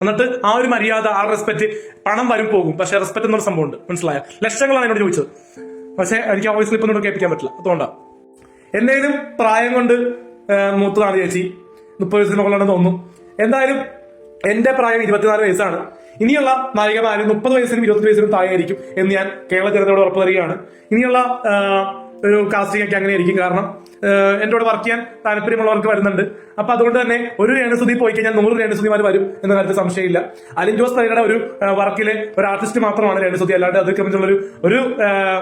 എന്നിട്ട് ആ ഒരു മര്യാദ, ആ റെസ്പെക്ട്, പണം വരും പോകും, പക്ഷെ റെസ്പെക്ട് എന്നൊരു സംഭവം ഉണ്ട്, മനസ്സിലായോ? ലക്ഷങ്ങളാണ് എന്നോട് ചോദിച്ചത്, പക്ഷെ എനിക്ക് ആ വോയിസ് ക്ലിപ്പ് ഒന്നും കേൾപ്പിക്കാൻ പറ്റില്ല. അതുകൊണ്ടാണ്. എന്തെങ്കിലും പ്രായം കൊണ്ട് മൂത്തതാണ് ചേച്ചി, 30 വയസ്സിന് മുകളിലാണെന്ന് തോന്നുന്നു. എന്തായാലും എന്റെ പ്രായം 24 വയസ്സാണ്. ഇനിയുള്ള നായികമാരും 30 വയസ്സിനും 20 വയസ്സിനും താഴെയായിരിക്കും എന്ന് ഞാൻ കേരള ജനതയോട് ഉറപ്പ് തരികയാണ്. ഇനിയുള്ള ഒരു കാസ്റ്റിംഗ് ഒക്കെ അങ്ങനെ ആയിരിക്കും. കാരണം എന്റെ കൂടെ വർക്ക് ചെയ്യാൻ താല്പര്യമുള്ളവർക്ക് വരുന്നുണ്ട്. അപ്പൊ അതുകൊണ്ട് തന്നെ ഒരു രേണുസുതി പോയി കഴിഞ്ഞാൽ 100 രേണുസുതിമാർ വരും എന്ന കാര്യത്തിൽ സംശയമില്ല. അലിൻ ജോസ് പെരേരയുടെ ഒരു വർക്കിലെ ഒരു ആർട്ടിസ്റ്റ് മാത്രമാണ് രേണുസുതി, അല്ലാണ്ട് അത് കമ്മിച്ചുള്ള ഒരു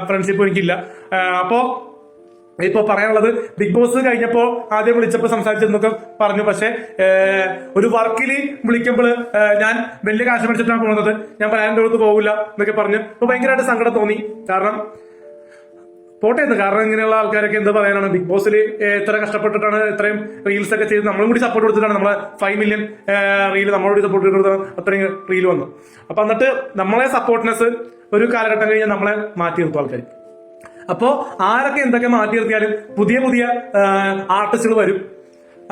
ഫ്രണ്ട്ഷിപ്പ് എനിക്കില്ല. അപ്പോ ഇപ്പൊ പറയാനുള്ളത്, ബിഗ് ബോസ് കഴിഞ്ഞപ്പോ ആദ്യം വിളിച്ചപ്പോൾ സംസാരിച്ചെന്നൊക്കെ പറഞ്ഞു. പക്ഷെ ഒരു വർക്കിൽ വിളിക്കുമ്പോൾ ഞാൻ വലിയ കാശ് മേടിച്ചിട്ടാണ് പോകുന്നത്, ഞാൻ പറയാൻ്റെ അടുത്ത് പോകില്ല എന്നൊക്കെ പറഞ്ഞു. അപ്പൊ ഭയങ്കരമായിട്ട് സങ്കടം തോന്നി. കാരണം പോട്ടേന്ന്, കാരണം ഇങ്ങനെയുള്ള ആൾക്കാരൊക്കെ എന്താ പറയാനാണ്. ബിഗ് ബോസിൽ എത്ര കഷ്ടപ്പെട്ടിട്ടാണ് ഇത്രയും റീൽസ് ഒക്കെ ചെയ്ത് നമ്മളും കൂടി സപ്പോർട്ട് കൊടുത്തിട്ടാണ് നമ്മളെ 5 മില്യൺ റീൽ നമ്മളോട് സപ്പോർട്ട് കൊടുത്തത്, അത്രയും റീൽ വന്നു. അപ്പൊ എന്നിട്ട് നമ്മളെ സപ്പോർട്ട്നെസ് ഒരു കാലഘട്ടം കഴിഞ്ഞാൽ നമ്മളെ മാറ്റി നിർത്തും ആൾക്കാർ. അപ്പോ ആരൊക്കെ എന്തൊക്കെ മാറ്റി നിർത്തിയാലും പുതിയ പുതിയ ആർട്ടിസ്റ്റുകൾ വരും,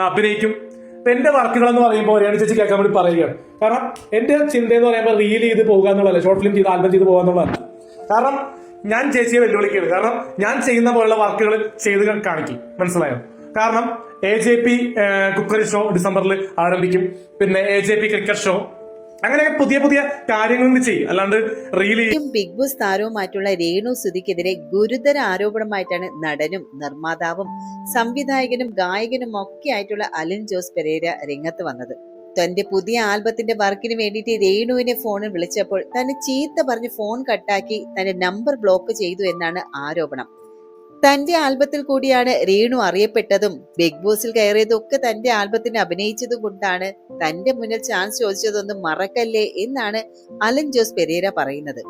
അഭിനയിക്കും. ഇപ്പൊ എന്റെ വർക്കുകൾ എന്ന് പറയുമ്പോൾ രേണു ചേച്ചി കേൾക്കാൻ വേണ്ടി പറയുകയാണ്. കാരണം എന്റെ ചിന്ത എന്ന് പറയുമ്പോൾ റീൽ ചെയ്ത് പോകുക എന്നുള്ളതല്ല, ഷോർട്ട് ഫിലിം ചെയ്ത് ആൽബം ചെയ്ത് പോകുക എന്നുള്ളതല്ല. കാരണം ഞാൻ ചേച്ചിയെ വെല്ലുവിളിക്കുകയാണ്. കാരണം ഞാൻ ചെയ്യുന്ന പോലുള്ള വർക്കുകൾ ചെയ്ത് കാണിക്കും, മനസ്സിലായോ? കാരണം AJP കുക്കറി ഷോ ഡിസംബറിൽ ആരംഭിക്കും. പിന്നെ AJP ക്രിക്കറ്റ് ഷോ, അങ്ങനെ പുതിയ പുതിയ കാര്യങ്ങൾ ചെയ്യും, അല്ലാണ്ട് റീൽ ചെയ്യും. ബിഗ് ബോസ് താരവുമായിട്ടുള്ള രേണുസുതിക്കെതിരെ ഗുരുതര ആരോപണമായിട്ടാണ് നടനും നിർമ്മാതാവും സംവിധായകനും ഗായകനും ഒക്കെ ആയിട്ടുള്ള അലിൻ ജോസ് പെരേര രംഗത്ത് വന്നത്. തന്റെ പുതിയ ആൽബത്തിന്റെ വർക്കിന് വേണ്ടിയിട്ട് രേണുവിനെ ഫോണിൽ വിളിച്ചപ്പോൾ തന്നെ ചീത്ത പറഞ്ഞ് ഫോൺ കട്ടാക്കി തന്റെ നമ്പർ ബ്ലോക്ക് ചെയ്തു എന്നാണ് ആരോപണം. തന്റെ ആൽബത്തിൽ കൂടിയാണ് രേണു അറിയപ്പെട്ടതും ബിഗ് ബോസിൽ കയറിയതും ഒക്കെ തന്റെ ആൽബത്തിന് അഭിനയിച്ചതും കൊണ്ടാണ് തന്റെ മുന്നിൽ ചാൻസ് ചോദിച്ചതൊന്നും മറക്കല്ലേ എന്നാണ് അലൻ ജോസ് പെരേര പറയുന്നത്.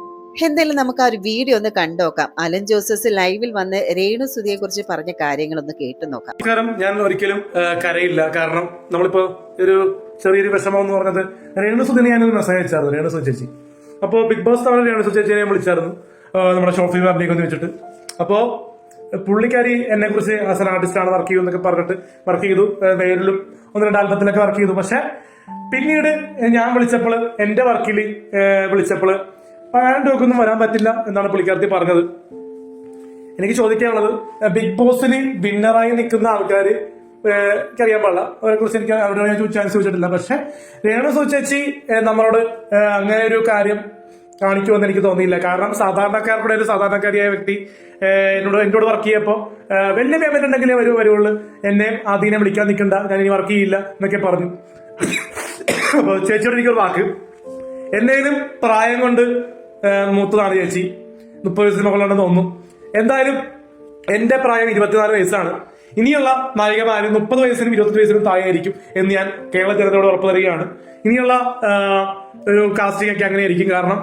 എന്തായാലും നമുക്ക് ആ ഒരു വീഡിയോ ഒന്ന് കണ്ടോക്കാം. അലൻ ജോസഫ് ലൈവിൽ വന്ന് രേണു സുധിയെ കുറിച്ച് പറഞ്ഞ കാര്യങ്ങളൊന്ന് കേട്ടു നോക്കാം. ഞാൻ ഒരിക്കലും കരയില്ല. കാരണം നമ്മളിപ്പോ ഒരു ചെറിയൊരു വിഷമം എന്ന് പറഞ്ഞത്, രേണു സുധിനെ ഞാനൊരു മെസ്സേജ് അയച്ചായിരുന്നു, രേണു സുധി ചേച്ചി. അപ്പോ ബിഗ് ബോസ് തവണ രേണു സുധി ചേച്ചിയെ ഞാൻ വിളിച്ചായിരുന്നു, നമ്മുടെ ഷോർട്ട് ഫിലിം അഭിനയിക്കുന്നു വെച്ചിട്ട്. അപ്പോ പുള്ളിക്കാരി എന്നെ കുറിച്ച് ആസ് ആൻ ആർട്ടിസ്റ്റ് ആണ് വർക്ക് ചെയ്യുന്നൊക്കെ പറഞ്ഞിട്ട് വർക്ക് ചെയ്തു. വേരിലും 1-2 ആൽബത്തിലൊക്കെ വർക്ക് ചെയ്തു. പക്ഷെ പിന്നീട് ഞാൻ വിളിച്ചപ്പോൾ, എന്റെ വർക്കിൽ വിളിച്ചപ്പോൾ ഒന്നും വരാൻ പറ്റില്ല എന്നാണ് പുള്ളിക്കാരത്തി പറഞ്ഞത്. എനിക്ക് ചോദിക്കാനുള്ളത്, ബിഗ് ബോസിന് വിന്നറായി നിൽക്കുന്ന ആൾക്കാർ എനിക്കറിയാൻ പാടില്ല, അവരെ കുറിച്ച് എനിക്ക് അവരോട് ചാൻസ് ചോദിച്ചിട്ടില്ല. പക്ഷെ രേണു സുധി ചേച്ചി നമ്മളോട് അങ്ങനെ ഒരു കാര്യം കാണിക്കുമെന്ന് എനിക്ക് തോന്നിയില്ല. കാരണം സാധാരണക്കാരുടെ ഒരു സാധാരണക്കാരിയായ വ്യക്തി എന്നോട് വർക്ക് ചെയ്യപ്പോ വലിയ പേയ്മെന്റ് ഉണ്ടെങ്കിലേ വരുള്ളൂ, എന്നെ ആദ്യം വിളിക്കാൻ നിൽക്കണ്ട, ഞാൻ ഇനി വർക്ക് ചെയ്യില്ല എന്നൊക്കെ പറഞ്ഞു. അപ്പൊ ചേച്ചിയോട് എനിക്കൊരു വാക്ക്, എന്തെങ്കിലും പ്രായം കൊണ്ട് മൂത്തതാണ് ചേച്ചി, 30 വയസ്സിന് മുകളിലാണെന്ന് തോന്നുന്നു. എന്തായാലും എന്റെ പ്രായം 24 വയസ്സാണ്. ഇനിയുള്ള നായികമാരും 30 വയസ്സിനും 20 വയസ്സിനും താഴെയായിരിക്കും എന്ന് ഞാൻ കേരള ജനതയോട് ഉറപ്പ് തരികയാണ്. ഇനിയുള്ള ഒരു കാസ്റ്റിംഗ് ഒക്കെ അങ്ങനെ ആയിരിക്കും. കാരണം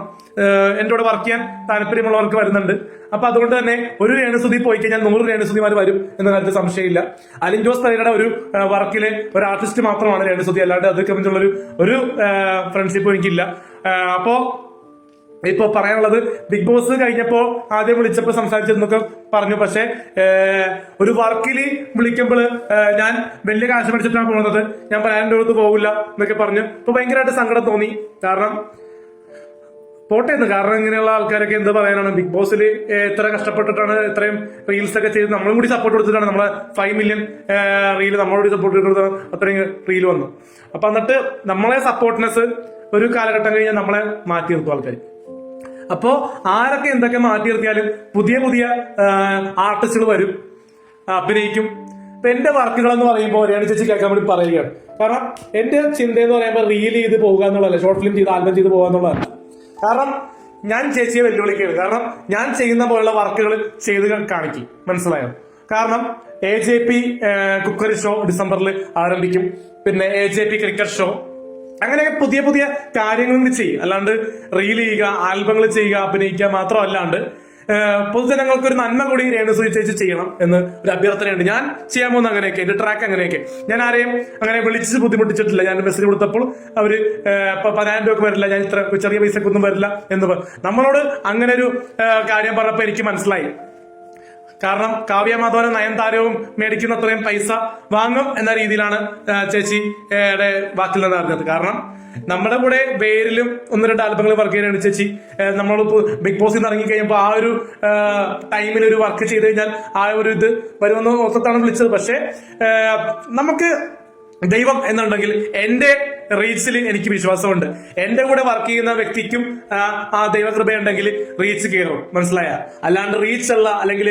എന്റെ കൂടെ വർക്ക് ചെയ്യാൻ താല്പര്യമുള്ളവർക്ക് വരുന്നുണ്ട്. അപ്പൊ അതുകൊണ്ട് തന്നെ ഒരു രേണുസുതി പോയി കഴിഞ്ഞാൽ 100 രേണുസുതിമാർ വരും എന്ന കാര്യത്തിൽ സംശയമില്ല. അലിൻ ജോസ് പെരേരയുടെ ഒരു വർക്കിലെ ഒരു ആർട്ടിസ്റ്റ് മാത്രമാണ് രേണുസുതി, അല്ലാണ്ട് അത് കമ്മിച്ചുള്ള ഒരു ഫ്രണ്ട്ഷിപ്പ് എനിക്കില്ല. അപ്പോ ഇപ്പൊ പറയാനുള്ളത്, ബിഗ് ബോസ് കഴിഞ്ഞപ്പോ ആദ്യം വിളിച്ചപ്പോൾ സംസാരിച്ചെന്നൊക്കെ പറഞ്ഞു. പക്ഷെ ഒരു വർക്കിൽ വിളിക്കുമ്പോൾ ഞാൻ വലിയ കാശ് മേടിച്ചിട്ടാണ് പോകുന്നത്, ഞാൻ പറയാൻ്റെ അടുത്ത് പോകില്ല എന്നൊക്കെ പറഞ്ഞു. ഇപ്പൊ ഭയങ്കരമായിട്ട് സങ്കടം തോന്നി. കാരണം പോട്ടേന്ന്, കാരണം ഇങ്ങനെയുള്ള ആൾക്കാരൊക്കെ എന്താ പറയാനാണ്. ബിഗ് ബോസിൽ എത്ര കഷ്ടപ്പെട്ടിട്ടാണ് ഇത്രയും റീൽസ് ഒക്കെ ചെയ്ത് നമ്മളും കൂടി സപ്പോർട്ട് കൊടുത്തിട്ടാണ് നമ്മളെ 5 മില്യൺ റീൽ നമ്മളോട് സപ്പോർട്ട് കൊടുത്തത്, അത്രയും റീൽ വന്നു. അപ്പൊ എന്നിട്ട് നമ്മളെ സപ്പോർട്ട്നെസ് ഒരു കാലഘട്ടം കഴിഞ്ഞാൽ നമ്മളെ മാറ്റി നിർത്തും ആൾക്കാർ. അപ്പോ ആരൊക്കെ എന്തൊക്കെ മാറ്റി നിർത്തിയാലും പുതിയ പുതിയ ആർട്ടിസ്റ്റുകൾ വരും, അഭിനയിക്കും. ഇപ്പൊ എന്റെ വർക്കുകൾ എന്ന് പറയുമ്പോൾ രേണു ചേച്ചി കേൾക്കാൻ വേണ്ടി പറയുകയാണ്. കാരണം എന്റെ ചിന്ത എന്ന് പറയുമ്പോൾ റീൽ ചെയ്ത് പോകുക എന്നുള്ളതല്ല, ഷോർട്ട് ഫിലിം ചെയ്ത് ആൽബം ചെയ്ത് പോകുക എന്നുള്ളതല്ല. കാരണം ഞാൻ ചേച്ചിയെ വെല്ലുവിളിക്കുകയാണ്. കാരണം ഞാൻ ചെയ്യുന്ന പോലുള്ള വർക്കുകൾ ചെയ്ത് കാണിക്കും, മനസ്സിലായോ? കാരണം AJP കുക്കറി ഷോ ഡിസംബറിൽ ആരംഭിക്കും. പിന്നെ AJP ക്രിക്കറ്റ് ഷോ, അങ്ങനെ പുതിയ പുതിയ കാര്യങ്ങൾ ചെയ്യും, അല്ലാണ്ട് റീൽ ചെയ്യുക, ആൽബങ്ങൾ ചെയ്യുക, അഭിനയിക്കുക മാത്രമല്ലാണ്ട് പൊതുജനങ്ങൾക്ക് ഒരു നന്മ കൂടി രേണു സുധി ചേച്ചി ചെയ്യണം എന്ന് ഒരു അഭ്യർത്ഥനയുണ്ട്. ഞാൻ ചെയ്യാൻ പോകുന്ന അങ്ങനെയൊക്കെ, എന്റെ ട്രാക്ക് അങ്ങനെയൊക്കെ. ഞാൻ ആരെയും അങ്ങനെ വിളിച്ച് ബുദ്ധിമുട്ടിച്ചിട്ടില്ല. ഞാൻ മെസ്സേജ് കൊടുത്തപ്പോൾ അവര് 10,000 രൂപ വരില്ല, ഞാൻ ഇത്ര ചെറിയ പൈസക്കൊന്നും വരില്ല എന്ന് നമ്മളോട് അങ്ങനെ ഒരു കാര്യം പറഞ്ഞപ്പോൾ എനിക്ക് മനസ്സിലായി. കാരണം കാവ്യ മാധവനും നയൻതാരവും മേടിക്കുന്ന അത്രയും പൈസ വാങ്ങും എന്ന രീതിയിലാണ് ചേച്ചിയുടെ വാക്കിൽ നിന്ന് അറിഞ്ഞത്. കാരണം നമ്മുടെ കൂടെ വേരിലും 1-2 ആൽബങ്ങൾ വർക്ക് ചെയ്യാനാണ് ചേച്ചി. നമ്മളിപ്പോ ബിഗ് ബോസിൽ നിന്ന് ഇറങ്ങി കഴിയുമ്പോൾ ആ ഒരു ടൈമിൽ ഒരു വർക്ക് ചെയ്ത് കഴിഞ്ഞാൽ ആ ഒരു ഇത് വരുമെന്ന് ഓർത്താണ് വിളിച്ചത്. പക്ഷെ നമുക്ക് ദൈവം എന്നുണ്ടെങ്കിൽ എന്റെ റീച്ചിൽ എനിക്ക് വിശ്വാസമുണ്ട്. എന്റെ കൂടെ വർക്ക് ചെയ്യുന്ന വ്യക്തിക്കും ആ ദൈവകൃപയുണ്ടെങ്കിൽ റീച്ച് കയറും, മനസ്സിലായ? അല്ലാണ്ട് റീച്ച് അല്ല അല്ലെങ്കിൽ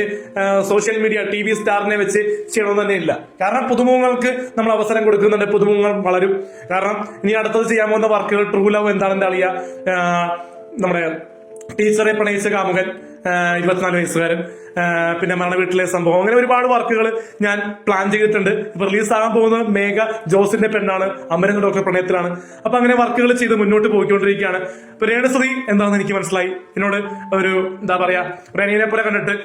സോഷ്യൽ മീഡിയ TV സ്റ്റാറിനെ വെച്ച് ചെയ്യണമെന്ന് തന്നെ ഇല്ല. കാരണം പുതുമുഖങ്ങൾക്ക് നമ്മൾ അവസരം കൊടുക്കുന്നുണ്ട്, പുതുമുഖങ്ങൾ വളരും. കാരണം ഇനി അടുത്തത് ചെയ്യാൻ പോകുന്ന വർക്കുകൾ ട്രൂ ലവ് എന്താണെന്ന് അറിയാ, നമ്മുടെ ടീച്ചറെ പ്രണയിച്ച കാമുകൻ, 24 വയസ്സുകാരൻ, പിന്നെ മരണ വീട്ടിലെ സംഭവം, അങ്ങനെ ഒരുപാട് വർക്കുകൾ ഞാൻ പ്ലാൻ ചെയ്തിട്ടുണ്ട്. ഇപ്പൊ റിലീസാകാൻ പോകുന്നത് മേഘ ജോസിന്റെ പെണ്ണാണ്, അമരനോടൊക്കെ പ്രണയത്തിലാണ്. അപ്പൊ അങ്ങനെ വർക്കുകൾ ചെയ്ത് മുന്നോട്ട് പോയിക്കൊണ്ടിരിക്കുകയാണ്. ഇപ്പൊ രേണുസുതി എന്താണെന്ന് എനിക്ക് മനസ്സിലായി. എന്നോട് ഒരു എന്താ പറയാ, റെനീനെ പോലെ കണ്ടിട്ട്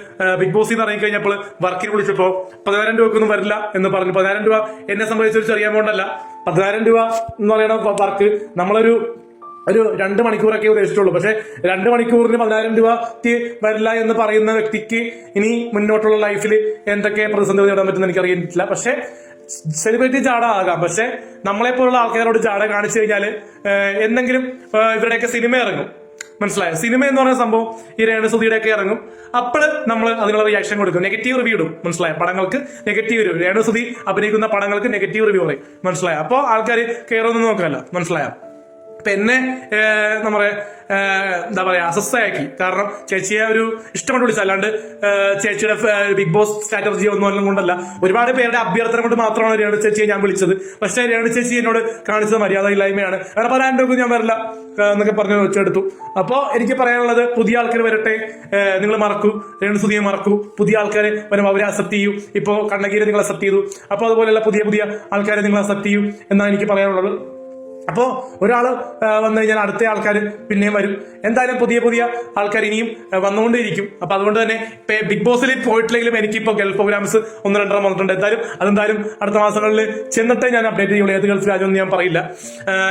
ബിഗ് ബോസിൽ നിന്ന് ഇറങ്ങി കഴിഞ്ഞപ്പോൾ വർക്കിന് വിളിച്ചപ്പോ 10,000 രൂപക്കൊന്നും വരില്ല എന്ന് പറഞ്ഞു. 10,000 രൂപ എന്നെ സംബന്ധിച്ചൊരു ചെറിയ എമൗണ്ട് അല്ല. 10,000 രൂപ എന്ന് പറയുന്ന വർക്ക് നമ്മളൊരു 2 മണിക്കൂറൊക്കെ ഉദ്ദേശിച്ചുള്ളൂ. പക്ഷെ 2 മണിക്കൂറിന് 10,000 രൂപ വരില്ല എന്ന് പറയുന്ന വ്യക്തിക്ക് ഇനി മുന്നോട്ടുള്ള ലൈഫിൽ എന്തൊക്കെ പ്രതിസന്ധി നേടാൻ പറ്റുമെന്ന് എനിക്ക് അറിയില്ല. പക്ഷെ സെലിബ്രിറ്റി ജാട ആകാം. പക്ഷെ നമ്മളെപ്പോലുള്ള ആൾക്കാരോട് ജാട കാണിച്ചു കഴിഞ്ഞാല് എന്തെങ്കിലും ഇവരുടെയൊക്കെ സിനിമ ഇറങ്ങും, മനസ്സിലായോ? സിനിമ എന്ന് പറയുന്ന സംഭവം ഈ രേണുസുതിയുടെ ഒക്കെ ഇറങ്ങും. അപ്പോൾ നമ്മൾ അതിനുള്ള റിയാക്ഷൻ കൊടുക്കും, നെഗറ്റീവ് റിവ്യൂ ഇടും, മനസ്സിലായോ? പടങ്ങൾക്ക് നെഗറ്റീവ് റിവ്യൂ, രേണുസുതി അഭിനയിക്കുന്ന പടങ്ങൾക്ക് നെഗറ്റീവ് റിവ്യൂ പറയും, മനസ്സിലായോ? അപ്പോൾ ആൾക്കാർ കയറുമെന്ന് നോക്കാമല്ലോ, മനസ്സിലായോ? അപ്പൊ എന്നെ നമ്മുടെ എന്താ പറയാ അസ്വസ്ഥയാക്കി. കാരണം ചേച്ചിയെ ഒരു ഇഷ്ടപ്പെട്ട് വിളിച്ചു, അല്ലാണ്ട് ചേച്ചിയുടെ ബിഗ് ബോസ് സ്ട്രാറ്റജി ഒന്നും കൊണ്ടല്ല. ഒരുപാട് പേരുടെ അഭ്യർത്ഥന കൊണ്ട് മാത്രമാണ് രേണു ചേച്ചിയെ ഞാൻ വിളിച്ചത്. പക്ഷെ രേണു ചേച്ചി എന്നോട് കാണിച്ചത് മര്യാദയില്ലായ്മയാണ്. വേറെ 10,000 രൂപ ഞാൻ വരില്ല എന്നൊക്കെ പറഞ്ഞ് വെച്ചെടുത്തു. അപ്പോ എനിക്ക് പറയാനുള്ളത്, പുതിയ ആൾക്കാർ വരട്ടെ, നിങ്ങൾ മറക്കൂ, രേണുസുതിയെ മറക്കൂ. പുതിയ ആൾക്കാരെ വരുമ്പോൾ അവരെ അക്സെപ്റ്റ് ചെയ്യൂ. ഇപ്പോ കണ്ണകീരെ നിങ്ങൾ അക്സെപ്റ്റ് ചെയ്തു, അപ്പോൾ അതുപോലെയുള്ള പുതിയ ആൾക്കാരെ നിങ്ങൾ അക്സെപ്റ്റ് ചെയ്യൂ എന്നാണ് എനിക്ക് പറയാനുള്ളത്. അപ്പോ ഒരാള് വന്നു കഴിഞ്ഞാൽ അടുത്ത ആൾക്കാർ പിന്നെയും വരും. എന്തായാലും പുതിയ ആൾക്കാർ ഇനിയും വന്നുകൊണ്ടേയിരിക്കും. അപ്പൊ അതുകൊണ്ട് തന്നെ ബിഗ് ബോസിൽ പോയിട്ടില്ലെങ്കിലും എനിക്കിപ്പോ ഗൾഫ് പ്രോഗ്രാംസ് 1-2 വന്നിട്ടുണ്ട്. അതെന്തായാലും അടുത്ത മാസങ്ങളിൽ ചെന്നിട്ടേ ഞാൻ അപ്ഡേറ്റ് ചെയ്യുള്ളൂ. ഏത് ഗൾഫ് രാജ്യമൊന്നും ഞാൻ പറയില്ല.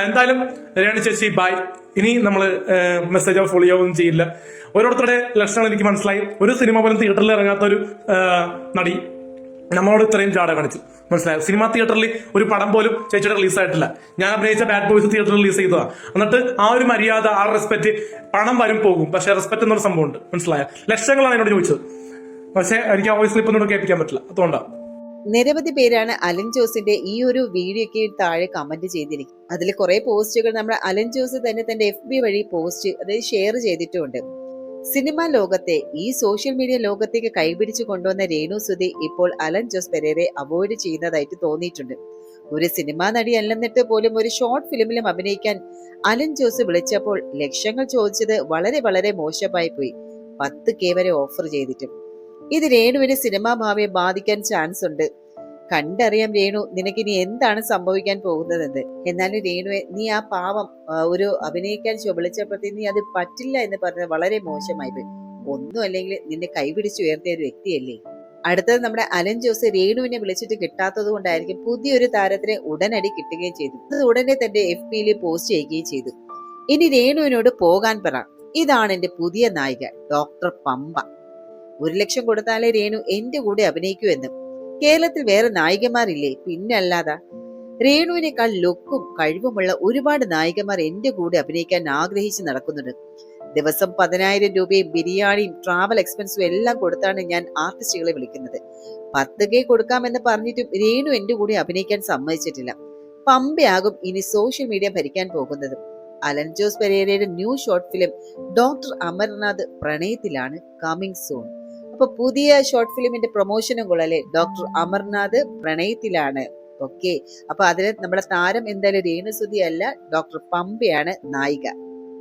എന്തായാലും രേണു ചേച്ചി ബൈ. ഇനി നമ്മള് മെസ്സേജോ ഫോളോയോ ഒന്നും ചെയ്യില്ല. ഓരോരുത്തരുടെ ലക്ഷണങ്ങൾ എനിക്ക് മനസ്സിലായി. ഒരു സിനിമ പോലും തിയേറ്ററിൽ ഇറങ്ങാത്ത ഒരു നടി നമ്മളോട് ഇത്രയും ജാട കാണിച്ചു, മനസ്സിലായോ? സിനിമ തിയേറ്ററിൽ ഒരു പടം പോലും ചേച്ചിയുടെ റിലീസായിട്ടില്ല. ഞാൻ അഭിനയിച്ച ബാഡ് ബോയ്സ് തിയേറ്ററിൽ റിലീസ് ചെയ്തതാണ്. എന്നിട്ട് ആ ഒരു മര്യാദ, ആ റെസ്പെക്ട്, പണം വരും പോകും, പക്ഷെ റെസ്പെക്ട് എന്നൊരു സംഭവം ഉണ്ട്, മനസ്സിലായോ? ലക്ഷങ്ങളാണ് എന്നോട് ചോദിച്ചത്. പക്ഷെ എനിക്ക് ആ വോയിസ് ക്ലിപ്പ് ഒന്നും കേൾപ്പിക്കാൻ പറ്റില്ല, അതുകൊണ്ടാണ്. നിരവധി പേരാണ് അലൻ ജോസിന്റെ ഈ ഒരു വീഡിയോയ്ക്ക് താഴെ കമന്റ് ചെയ്തിരിക്കുന്നത്. അതിൽ കുറെ പോസ്റ്റുകൾ നമ്മുടെ അലൻ ജോസ് തന്നെ തന്റെ FB വഴി പോസ്റ്റ് അതായത് ഷെയർ ചെയ്തിട്ടുമുണ്ട്. സിനിമാ ലോകത്തെ ഈ സോഷ്യൽ മീഡിയ ലോകത്തേക്ക് കൈപിടിച്ചു കൊണ്ടുവന്ന രേണുസുതി ഇപ്പോൾ അലൻ ജോസ് പെരേരെ അവോയ്ഡ് ചെയ്യുന്നതായിട്ട് തോന്നിയിട്ടുണ്ട്. ഒരു സിനിമാ നടി അല്ലെന്നിട്ട് പോലും ഒരു ഷോർട്ട് ഫിലിമിലും അഭിനയിക്കാൻ അലൻ ജോസ് വിളിച്ചപ്പോൾ ലക്ഷങ്ങൾ ചോദിച്ചത് വളരെ മോശമായി പോയി. 10K വരെ ഓഫർ ചെയ്തിട്ടും. ഇത് രേണുവിന് സിനിമാ ഭാവിയെ ബാധിക്കാൻ ചാൻസ് ഉണ്ട്. കണ്ടറിയാം രേണു, നിനക്കിനി എന്താണ് സംഭവിക്കാൻ പോകുന്നതെന്ന്. എന്നാലും രേണുവെ, നീ ആ പാവം ഒരു അഭിനയിക്കാൻ വിളിച്ചപ്പോഴത്തേ നീ അത് പറ്റില്ല എന്ന് പറഞ്ഞത് വളരെ മോശമായി പോയി. ഒന്നും അല്ലെങ്കിൽ നിന്നെ കൈപിടിച്ച് ഉയർത്തിയ ഒരു വ്യക്തിയല്ലേ. അടുത്തത് നമ്മുടെ അലൻ ജോസ് രേണുവിനെ വിളിച്ചിട്ട് കിട്ടാത്തത് കൊണ്ടായിരിക്കും പുതിയൊരു താരത്തിനെ ഉടനടി കിട്ടുകയും ചെയ്തു. അത് ഉടനെ തന്റെ FB പോസ്റ്റ് ചെയ്യുകയും ചെയ്തു. ഇനി രേണുവിനോട് പോകാൻ പറ, ഇതാണ് എന്റെ പുതിയ നായിക ഡോക്ടർ പമ്പ. 1 ലക്ഷം കൊടുത്താലേ രേണു എന്റെ കൂടെ അഭിനയിക്കൂ എന്നും. കേരളത്തിൽ വേറെ നായികമാരില്ലേ? പിന്നല്ലാതെ രേണുവിനേക്കാൾ ലുക്കും കഴിവുമുള്ള ഒരുപാട് നായികമാർ എന്റെ കൂടെ അഭിനയിക്കാൻ ആഗ്രഹിച്ച് നടക്കുന്നുണ്ട്. ദിവസം 10,000 രൂപയും ബിരിയാണിയും ട്രാവൽ എക്സ്പെൻസും എല്ലാം കൊടുത്താണ് ഞാൻ ആർട്ടിസ്റ്റുകളെ വിളിക്കുന്നത്. 10K കൊടുക്കാമെന്ന് പറഞ്ഞിട്ടും രേണു എന്റെ കൂടെ അഭിനയിക്കാൻ സമ്മതിച്ചിട്ടില്ല. പമ്പയാകും ഇനി സോഷ്യൽ മീഡിയ ഭരിക്കാൻ പോകുന്നത്. അലൻ ജോസ് പെരേരയുടെ new short film doctor Amarnath പ്രണയത്തിലാണ്, കമ്മിങ് സൂൺ. അപ്പൊ പുതിയ ഷോർട്ട് ഫിലിമിന്റെ പ്രൊമോഷനും കൊള്ളല്ലേ, ഡോക്ടർ അമർനാഥ് പ്രണയത്തിലാണ്. ഓക്കെ, അപ്പൊ അതിന് നമ്മുടെ താരം എന്തായാലും രേണുസുതി അല്ല, ഡോക്ടർ പമ്പയാണ് നായിക.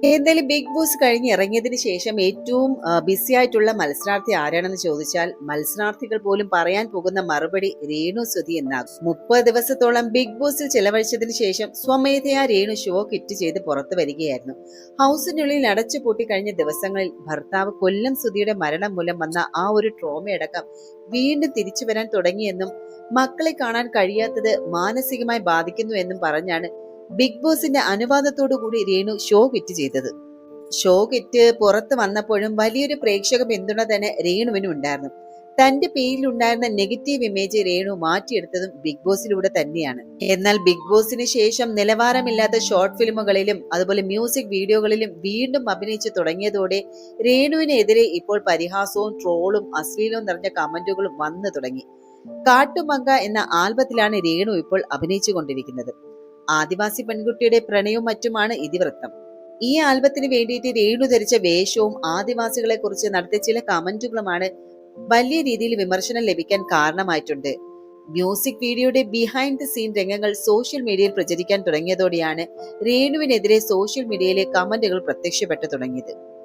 എന്തായാലും ബിഗ് ബോസ് കഴിഞ്ഞ് ഇറങ്ങിയതിന് ശേഷം ഏറ്റവും ബിസി ആയിട്ടുള്ള മത്സരാർത്ഥി ആരാണെന്ന് ചോദിച്ചാൽ മത്സരാർത്ഥികൾ പോലും പറയാൻ പോകുന്ന മറുപടി രേണുസുതി എന്നാകും. 30 ദിവസത്തോളം ബിഗ് ബോസിൽ ചെലവഴിച്ചതിന് ശേഷം സ്വമേധയാ രേണു ഷോ കിറ്റ് ചെയ്ത് പുറത്തു വരികയായിരുന്നു. ഹൗസിനുള്ളിൽ അടച്ചുപൂട്ടി കഴിഞ്ഞ ദിവസങ്ങളിൽ ഭർത്താവ് കൊല്ലം സുധിയുടെ മരണം മൂലം വന്ന ആ ഒരു ട്രോമയടക്കം വീണ്ടും തിരിച്ചു വരാൻ തുടങ്ങിയെന്നും മക്കളെ കാണാൻ കഴിയാത്തത് മാനസികമായി ബാധിക്കുന്നു എന്നും പറഞ്ഞാണ് ബിഗ് ബോസിന്റെ അനുവാദത്തോടു കൂടി രേണു ഷോ കിറ്റ് ചെയ്തത്. ഷോ കിറ്റ് പുറത്ത് വന്നപ്പോഴും വലിയൊരു പ്രേക്ഷക പിന്തുണ തന്നെ രേണുവിനും ഉണ്ടായിരുന്നു. തന്റെ പേരിലുണ്ടായിരുന്ന നെഗറ്റീവ് ഇമേജ് രേണു മാറ്റിയെടുത്തതും ബിഗ് ബോസിലൂടെ തന്നെയാണ്. എന്നാൽ ബിഗ് ബോസിന് ശേഷം നിലവാരമില്ലാത്ത ഷോർട്ട് ഫിലിമുകളിലും അതുപോലെ മ്യൂസിക് വീഡിയോകളിലും വീണ്ടും അഭിനയിച്ചു തുടങ്ങിയതോടെ രേണുവിനെതിരെ ഇപ്പോൾ പരിഹാസവും ട്രോളും അശ്ലീലവും നിറഞ്ഞ കമന്റുകളും വന്നു തുടങ്ങി. കാട്ടുമങ്ക എന്ന ആൽബത്തിലാണ് രേണു ഇപ്പോൾ അഭിനയിച്ചു കൊണ്ടിരിക്കുന്നത്. ആദിവാസി പെൺകുട്ടിയുടെ പ്രണയവും മറ്റുമാണ് ഇതിവൃത്തം. ഈ ആൽബത്തിന് വേണ്ടിയിട്ട് രേണു ധരിച്ച വേഷവും ആദിവാസികളെ കുറിച്ച് നടത്തിയ ചില കമന്റുകളുമാണ് വലിയ രീതിയിൽ വിമർശനം ലഭിക്കാൻ കാരണമായിട്ടുണ്ട്. മ്യൂസിക് വീഡിയോയുടെ ബിഹൈൻഡ് ദി സീൻ രംഗങ്ങൾ സോഷ്യൽ മീഡിയയിൽ പ്രചരിക്കാൻ തുടങ്ങിയതോടെയാണ് രേണുവിനെതിരെ സോഷ്യൽ മീഡിയയിലെ കമന്റുകൾ പ്രത്യക്ഷപ്പെട്ടു തുടങ്ങിയത്.